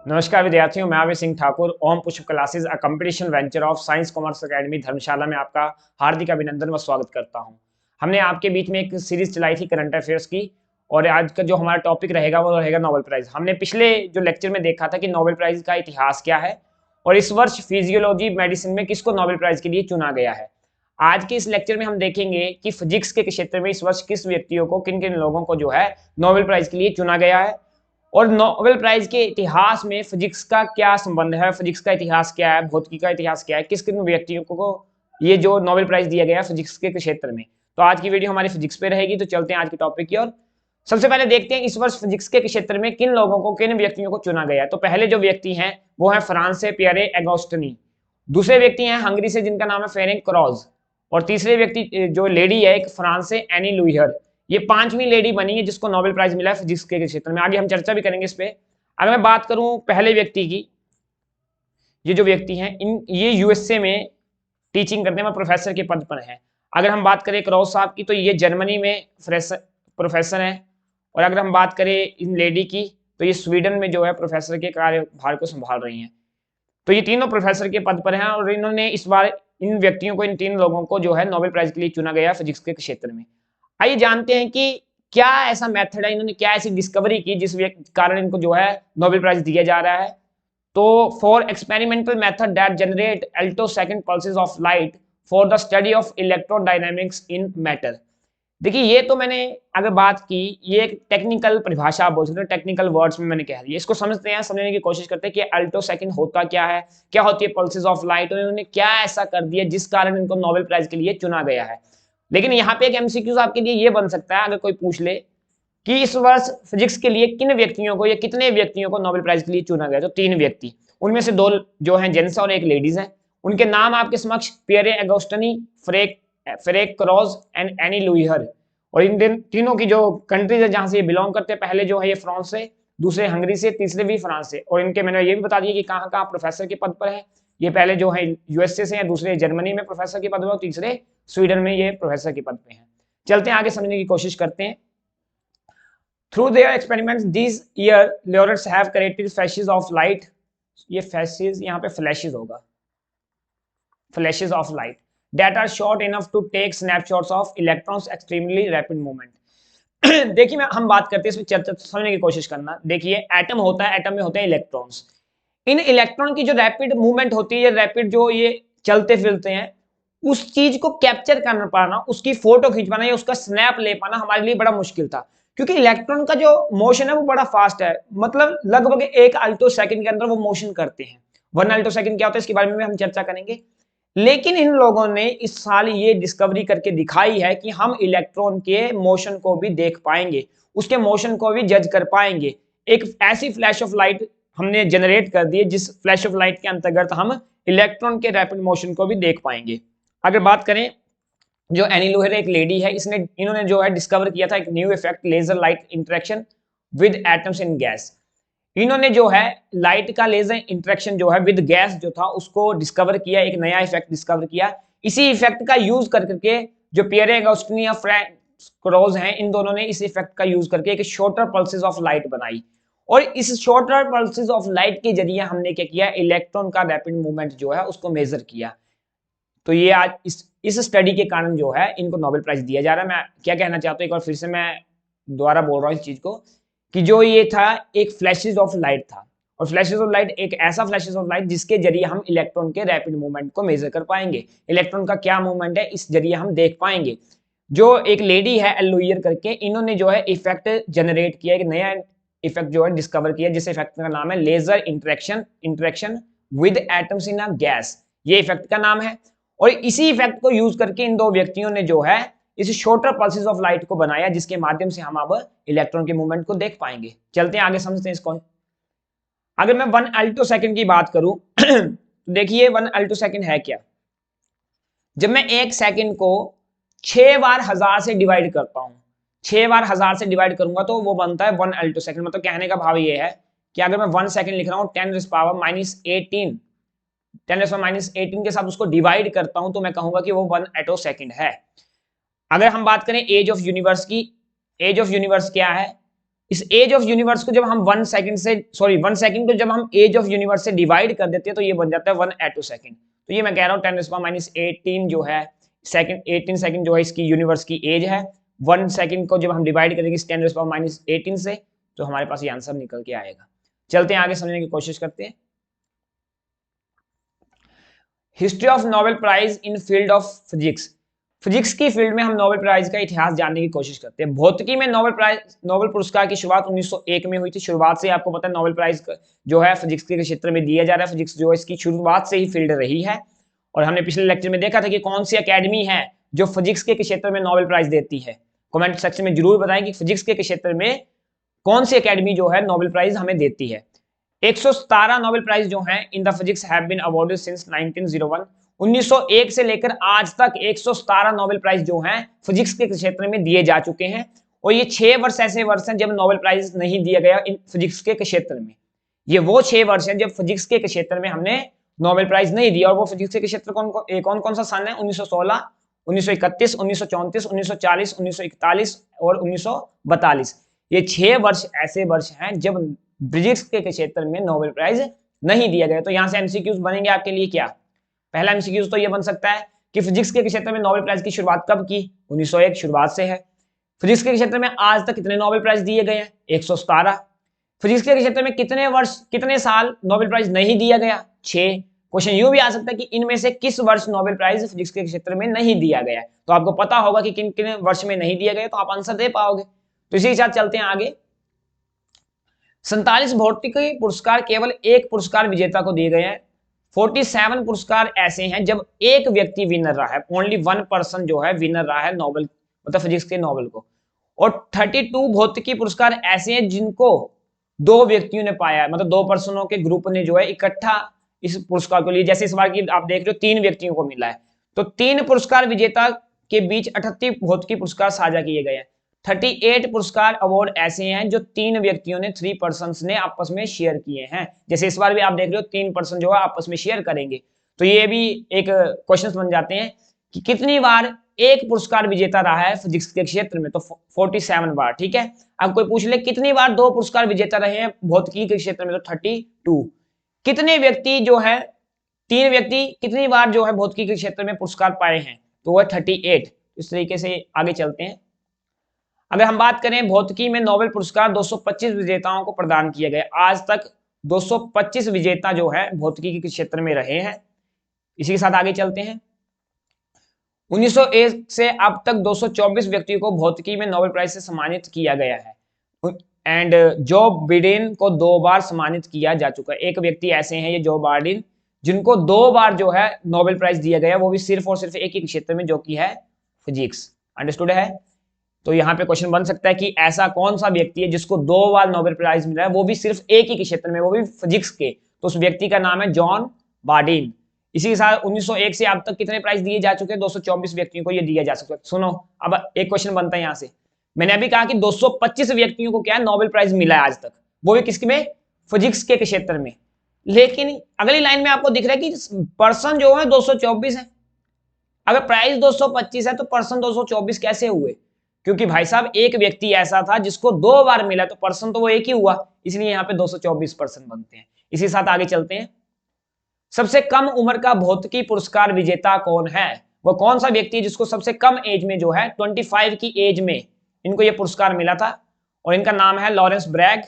नमस्कार विद्यार्थियों, मैं आविर Singh Thakur Om Pushp classes a competition venture of science commerce academy Dharamshala में आपका हार्दिक अभिनंदन व स्वागत करता हूं। हमने आपके बीच में एक सीरीज चलाई थी करंट अफेयर्स की और आज का जो हमारा टॉपिक रहेगा वो रहेगा नोबेल प्राइज। हमने पिछले जो लेक्चर में देखा था कि नोबेल प्राइज का इतिहास क्या है और इस वर्ष फिजियोलॉजी मेडिसिन में किसको नोबेल प्राइज के लिए चुना गया है। आज के इस लेक्चर में हम देखेंगे कि फिजिक्स के क्षेत्र में इस वर्ष किस व्यक्तियों को, किन किन लोगों को जो है नोबेल प्राइज के लिए चुना गया है और नोबेल प्राइज के इतिहास में फिजिक्स का क्या संबंध है, फिजिक्स का इतिहास क्या है, भौतिकी का इतिहास क्या है, किस किन व्यक्तियों को ये जो नोबेल प्राइज दिया गया है फिजिक्स के क्षेत्र में। तो आज की वीडियो हमारी फिजिक्स पे रहेगी। तो चलते हैं आज के टॉपिक की ओर। सबसे पहले देखते हैं इस वर्ष फिजिक्स के क्षेत्र में किन लोगों को, किन व्यक्तियों को चुना गया है। तो पहले जो व्यक्ति हैं वो है फ्रांस से पियरे एगोस्टिनी। दूसरे व्यक्ति हैं हंगरी से जिनका नाम है फेरेंक क्रॉज। और तीसरे व्यक्ति जो लेडी है एक फ्रांस से एनी लुइहर। ये पांचवी लेडी बनी है जिसको नोबेल प्राइज मिला है फिजिक्स के क्षेत्र में। आगे हम चर्चा भी करेंगे इस पे। अगर मैं बात करूं पहले व्यक्ति की, ये जो व्यक्ति हैं ये यूएसए में टीचिंग करते हैं, प्रोफेसर के पद पर हैं। अगर हम बात करें क्रॉस साहब की तो ये जर्मनी में प्रोफेसर हैं। और अगर हम बात करें इन लेडी की तो ये स्वीडन में जो है प्रोफेसर के कार्यभार को संभाल रही हैं। तो ये तीनों प्रोफेसर के पद पर हैं और इन्होंने इस बार इन व्यक्तियों को, इन तीन लोगों को जो है नोबेल प्राइज के लिए चुना गया फिजिक्स के क्षेत्र में। आइए जानते हैं कि क्या ऐसा मेथड है, इन्होंने क्या ऐसी डिस्कवरी की जिस कारण इनको जो है नोबेल प्राइज दिया जा रहा है। तो for experimental method that generate attosecond pulses of light for the study of electrodynamics in matter. देखिए ये तो मैंने अगर बात की, ये एक टेक्निकल परिभाषा बोल सकते हैं, टेक्निकल वर्ड्स में मैंने कह दिया। इसको समझते हैं, समझने की कोशिश करते हैं कि अल्टो सेकंड होता क्या है, क्या होती है पल्सेस ऑफ लाइट और इन्होंने क्या ऐसा कर दिया जिस कारण इनको नोबेल प्राइज के लिए चुना गया है। लेकिन यहाँ पे एक एमसीक्यूज आपके लिए ये बन सकता है अगर कोई पूछ ले कि इस वर्ष फिजिक्स के लिए किन व्यक्तियों को या कितने व्यक्तियों को नोबेल प्राइज के लिए चुना गया। तो तीन व्यक्ति, उनमें से दो जो हैं जेंट्स और एक लेडीज हैं। उनके नाम आपके समक्ष पियरे एगोस्टिनी, फेरेक क्रॉज एंड एनी लुइहर। और इन तीनों की जो कंट्रीज है जहां से ये बिलोंग करते हैं, पहले जो है ये फ्रांस से, दूसरे हंगरी से, तीसरे भी फ्रांस से। और इनके मैंने ये भी बता दिया कि कहाँ कहाँ प्रोफेसर के पद पर है। ये पहले जो है यूएसए से हैं, दूसरे जर्मनी में प्रोफेसर के पद पर और तीसरे स्वीडन में ये प्रोफेसर के पद पे हैं। चलते हैं आगे समझने की कोशिश करते हैं। Through their experiments this year Lorentz have created flashes of light. ये फ्लैशेस यहाँ पे फ्लैशेस होगा, flashes of light that are short enough to take snapshots of electrons extremely rapid movement। देखिए हम बात करते हैं इसमें, चर्चा समझने की कोशिश करना। देखिए एटम होता है, एटम में होते हैं इलेक्ट्रॉन्स। इन इलेक्ट्रॉन की जो रैपिड मूवमेंट होती है, रैपिड जो ये चलते फिरते हैं, उस चीज को कैप्चर कर पाना, उसकी फोटो खींच पाना या उसका स्नैप ले पाना हमारे लिए बड़ा मुश्किल था। क्योंकि इलेक्ट्रॉन का जो मोशन है वो बड़ा फास्ट है, मतलब लगभग 1 अल्टो सेकंड के अंदर वो मोशन करते हैं। 1 अल्टो सेकंड क्या होता है इसके बारे में हम चर्चा करेंगे। लेकिन इन लोगों ने इस साल ये डिस्कवरी करके दिखाई है कि हम इलेक्ट्रॉन के मोशन को भी देख पाएंगे, उसके मोशन को भी जज कर पाएंगे। एक ऐसी फ्लैश ऑफ लाइट हमने जनरेट कर दी है जिस फ्लैश ऑफ लाइट के अंतर्गत हम इलेक्ट्रॉन के रैपिड मोशन को भी देख पाएंगे। अगर बात करें जो एनी लुइहर एक लेडी है, इन्होंने जो है डिस्कवर किया था एक new effect, laser light interaction with atoms in gas. इन्होंने जो है लाइट का लेजर इंटरेक्शन जो है विद गैस जो था उसको डिस्कवर किया, एक नया इफेक्ट डिस्कवर किया। इसी इफेक्ट का यूज करके जो पियरे एगोस्टिनी या फ्रैंक क्रॉज हैं, इन दोनों ने इस इफेक्ट का यूज करके एक शॉर्टर पल्सेस ऑफ लाइट बनाई। और इस शॉर्टर पल्सेस ऑफ लाइट के जरिए हमने क्या किया, इलेक्ट्रॉन का रैपिड मूवमेंट जो है उसको मेजर किया। तो ये आज इस स्टडी के कारण जो है इनको नोबेल प्राइज दिया जा रहा है। मैं क्या कहना चाहता हूँ, एक बार फिर से मैं दोबारा बोल रहा हूँ इस चीज को, कि जो ये था एक फ्लैशेस ऑफ लाइट था। और फ्लैशेस ऑफ लाइट एक ऐसा फ्लैशेस ऑफ लाइट जिसके जरिए हम इलेक्ट्रॉन के रैपिड मूवमेंट को मेजर कर पाएंगे, इलेक्ट्रॉन का क्या मूवमेंट है इस जरिए हम देख पाएंगे। जो एक लेडी है लुइहर करके, इन्होंने जो है इफेक्ट जनरेट किया, एक नया इफेक्ट जो है डिस्कवर किया, जिस इफेक्ट का नाम है laser interaction with atoms in a gas. ये इफेक्ट का नाम है। और इसी इफेक्ट को यूज करके इन दो व्यक्तियों ने जो है इस शॉर्टर पल्सेस ऑफ लाइट को बनाया, जिसके माध्यम से हम अब इलेक्ट्रॉन के मूवमेंट को देख पाएंगे। चलते हैं आगे समझते हैं इसको। अगर मैं 1 अल्टो सेकंड की बात करूं तो देखिए 1 अल्टो सेकंड है क्या। जब मैं 1 सेकंड को 6 बार 1000 से डिवाइड करता हूं, 6 बार 1000 से डिवाइड करूंगा तो वो बनता है 1 अल्टो सेकंड। मतलब कहने का भाव ये है कि अगर मैं 1 सेकंड लिख रहा हूं 10⁻⁻18 के साथ उसको डिवाइड करता हूं तो मैं कहूंगा कि वो 1 अल्टो सेकंड है। अगर हम बात करें एज ऑफ यूनिवर्स की, एज ऑफ यूनिवर्स क्या है, इस एज ऑफ यूनिवर्स को जब हम 1 सेकंड को जब हम एज ऑफ यूनिवर्स से डिवाइड कर देते हैं तो ये बन जाता है 1 एटो सेकंड। तो ये मैं कह रहा हूँ 10⁻18 जो है सेकंड, 18 सेकंड जो है इसकी यूनिवर्स की एज है। 1 सेकंड को जब हम डिवाइड करेंगे 10⁻18 से तो हमारे पास ये आंसर निकल के आएगा। चलते हैं आगे समझने की कोशिश करते हैं। History of Nobel prize in field of physics. Physics की फील्ड में हम नोबेल प्राइज का इतिहास जानने की कोशिश करते हैं। भौतिकी में नोबेल पुरस्कार की शुरुआत 1901 में हुई थी। शुरुआत से आपको पता है नोबेल प्राइज जो है फिजिक्स के क्षेत्र में दिया जा रहा है। फिजिक्स जो है इसकी शुरुआत से ही फील्ड रही है और हमने पिछले लेक्चर में देखा था कि कौन सी अकेडमी है जो फिजिक्स के क्षेत्र में नोबेल प्राइज देती है। कमेंट सेक्शन में जरूर बताएं कि फिजिक्स के क्षेत्र में कौन सी अकेडमी जो है नोबेल प्राइज हमें देती है। 117 नोबेल प्राइज जो हैं in the physics have been awarded since 1901। 1901 से लेकर आज तक 117 नोबेल प्राइज जो हैं फिजिक्स के क्षेत्र में दिए जा चुके हैं और ये 6 वर्ष ऐसे वर्ष हैं जब नोबेल प्राइज नहीं दिया गया इन फिजिक्स के क्षेत्र में। ये वो 6 वर्ष हैं जब फिजिक्स के क्षेत्र में हमने नोबेल प्राइज नहीं दिया। और वो फिजिक्स के क्षेत्र कौन कौन सा सन है? 1916, 1931, 1934, 1940, 1941 और 1942। ये 6 वर्ष ऐसे वर्ष हैं जब फिजिक्स के क्षेत्र में नोबेल प्राइज नहीं दिया गया। तो यहां से एमसीक्यूज बनेंगे आपके लिए। क्या पहला एमसीक्यूज तो ये बन सकता है कि फिजिक्स के क्षेत्र में नोबेल प्राइज की शुरुआत कब की? 1901 शुरुआत से है। फिजिक्स के क्षेत्र में आज तक कितने नोबेल प्राइज दिए गए हैं? 117। फिजिक्स के क्षेत्र में कितने वर्ष कितने साल नोबेल प्राइज नहीं दिया गया? 6। क्वेश्चन यूं भी आ सकता है कि इनमें से किस वर्ष नोबेल प्राइज फिजिक्स के क्षेत्र में नहीं दिया गया है। तो आपको पता होगा कि किन किन वर्ष में नहीं दिया गया तो आप आंसर दे पाओगे। तो इसी के साथ चलते हैं आगे। 47 भौतिकी पुरस्कार केवल एक पुरस्कार विजेता को दिए गए हैं। 47 पुरस्कार ऐसे हैं जब एक व्यक्ति विनर रहा है, ओनली 1 पर्सन जो है विनर रहा है नोबेल मतलब फिजिक्स के नोबेल को। और 32 भौतिकी पुरस्कार ऐसे हैं जिनको 2 व्यक्तियों ने पाया है, मतलब 2 पर्सनों के ग्रुप ने जो है इकट्ठा इस पुरस्कार को लिया। जैसे इस बार की आप देख रहे हो 3 व्यक्तियों को मिला है। तो 3 पुरस्कार विजेता के बीच 38 भौतिकी पुरस्कार साझा किए गए हैं। 38 पुरस्कार अवार्ड ऐसे हैं जो 3 व्यक्तियों ने 3 पर्सन्स ने आपस में शेयर किए हैं। जैसे इस बार भी आप देख रहे हो 3 पर्सन जो है आपस में शेयर करेंगे। तो ये भी एक क्वेश्चन बन जाते हैं कि कितनी बार एक पुरस्कार विजेता रहा है फिजिक्स के क्षेत्र में? तो 47 बार। ठीक है। अब कोई पूछ ले कितनी बार 2 पुरस्कार विजेता रहे हैं भौतिकी के क्षेत्र में? तो 32। कितने व्यक्ति जो है 3 व्यक्ति कितनी बार जो है भौतिकी के क्षेत्र में पुरस्कार पाए हैं? तो वह 38। इस तरीके से आगे चलते हैं। अगर हम बात करें भौतिकी में नोबेल पुरस्कार 225 विजेताओं को प्रदान किए गए। आज तक 225 विजेता जो है भौतिकी के क्षेत्र में रहे हैं। इसी के साथ आगे चलते हैं। 1901 से अब तक 224 व्यक्तियों को भौतिकी में नोबेल प्राइज से सम्मानित किया गया है एंड जो बिडेन को 2 बार सम्मानित किया जा चुका है। एक व्यक्ति ऐसे हैं ये जो बार्डिन जिनको 2 बार जो है नोबेल प्राइज दिया गया, वो भी सिर्फ और सिर्फ एक ही क्षेत्र में जो कि है फिजिक्स। अंडरस्टूड है। तो यहाँ पे क्वेश्चन बन सकता है कि ऐसा कौन सा व्यक्ति है जिसको 2 बार नोबेल प्राइज मिला है, वो भी सिर्फ एक ही क्षेत्र में, वो भी फिजिक्स के। तो उस व्यक्ति का नाम है जॉन बार्डिन। इसी के साथ 1901 से अब तक कितने प्राइज दिए जा चुके हैं? 224 व्यक्तियों को ये दिया जा सकता है। सुनो अब एक क्वेश्चन बनता है यहाँ से। मैंने अभी कहा कि 225 व्यक्तियों को क्या है नोबेल प्राइज मिला है आज तक, वो भी किसके में? फिजिक्स के क्षेत्र में। लेकिन अगली लाइन में आपको दिख रहा है कि पर्सन जो है 224 है। अगर प्राइज 225 है तो पर्सन 224 कैसे हुए? क्योंकि भाई साहब एक व्यक्ति ऐसा था जिसको 2 बार मिला, तो पर्सन तो वो एक ही हुआ, इसलिए यहाँ पे 224 पर्सन बनते हैं। इसी साथ आगे चलते हैं। सबसे कम उम्र का भौतिकी पुरस्कार विजेता कौन है? वो कौन सा व्यक्ति है जिसको सबसे कम एज में जो है 25 की एज में इनको ये पुरस्कार मिला था? और इनका नाम है लॉरेंस ब्रैग।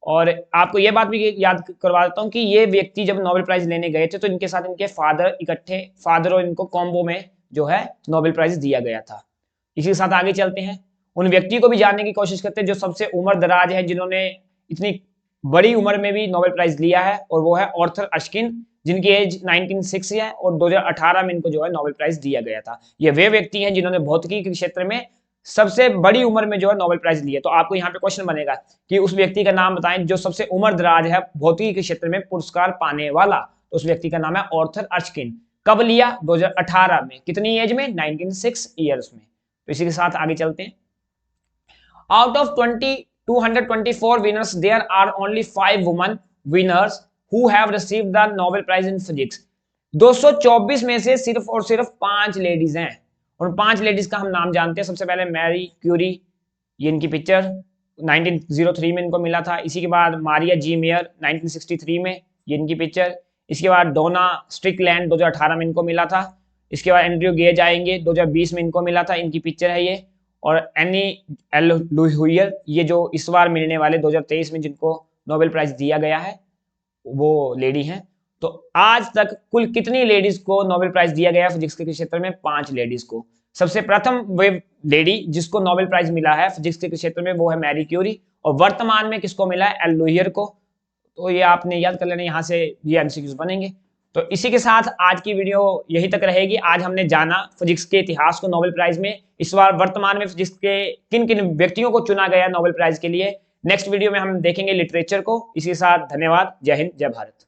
और आपको ये बात भी याद करवा देता हूँ कि ये व्यक्ति जब नोबेल प्राइज लेने गए थे तो इनके साथ इनके फादर और इनको कॉम्बो में जो है नोबेल प्राइज दिया गया था। इसी के साथ आगे चलते हैं। उन व्यक्ति को भी जानने की कोशिश करते हैं जो सबसे उम्र दराज है, जिन्होंने इतनी बड़ी उम्र में भी नोबेल प्राइज लिया है, और वो है आर्थर अश्किन, जिनकी एज 1906 है और 2018 में इनको जो है नोबेल प्राइज दिया गया था। ये वे व्यक्ति हैं जिन्होंने भौतिकी के क्षेत्र में सबसे बड़ी उम्र में जो है नोबेल प्राइज लिया। तो आपको यहाँ पे क्वेश्चन बनेगा कि उस व्यक्ति का नाम बताएं जो सबसे उम्र दराज है भौतिकी के क्षेत्र में पुरस्कार पाने वाला। तो उस व्यक्ति का नाम है आर्थर अश्किन। कब लिया? 2018 में। कितनी एज में? 1906 ईयर्स में। तो इसी के साथ आगे चलते हैं। Out of 224 winners there are only 5 women winners who have received the Nobel prize in physics. 224 में से सिर्फ और सिर्फ 5 लेडीज हैं, और 5 लेडीज का हम नाम जानते हैं। सबसे पहले मैरी क्यूरी, ये इनकी पिक्चर। 1903 में इनको मिला था। इसी के बाद मारिया जी मेयर 1963 में, ये इनकी पिक्चर। इसके बाद डोना स्ट्रिकलैंड 2018 में इनको मिला था। इसके बाद एंड्रयू गेज आएंगे, 2020 में इनको मिला था, इनकी पिक्चर है ये। और एनी एल लुहियर, ये जो इस बार मिलने वाले 2023 में जिनको नोबेल प्राइज दिया गया है वो लेडी हैं। तो आज तक कुल कितनी लेडीज को नोबेल प्राइज दिया गया फिजिक्स के क्षेत्र में? 5 लेडीज को। सबसे प्रथम वे लेडी जिसको नोबेल प्राइज मिला है फिजिक्स के क्षेत्र में वो है मैरी क्यूरी, और वर्तमान में किसको मिला है? एल लुहियर को। तो ये आपने याद कर लेना, यहाँ से ये एमसीक्यूज बनेंगे। तो इसी के साथ आज की वीडियो यही तक रहेगी। आज हमने जाना फिजिक्स के इतिहास को नोबेल प्राइज में, इस बार वर्तमान में फिजिक्स के किन किन व्यक्तियों को चुना गया नोबेल प्राइज के लिए। नेक्स्ट वीडियो में हम देखेंगे लिटरेचर को। इसी के साथ धन्यवाद। जय हिंद, जय भारत।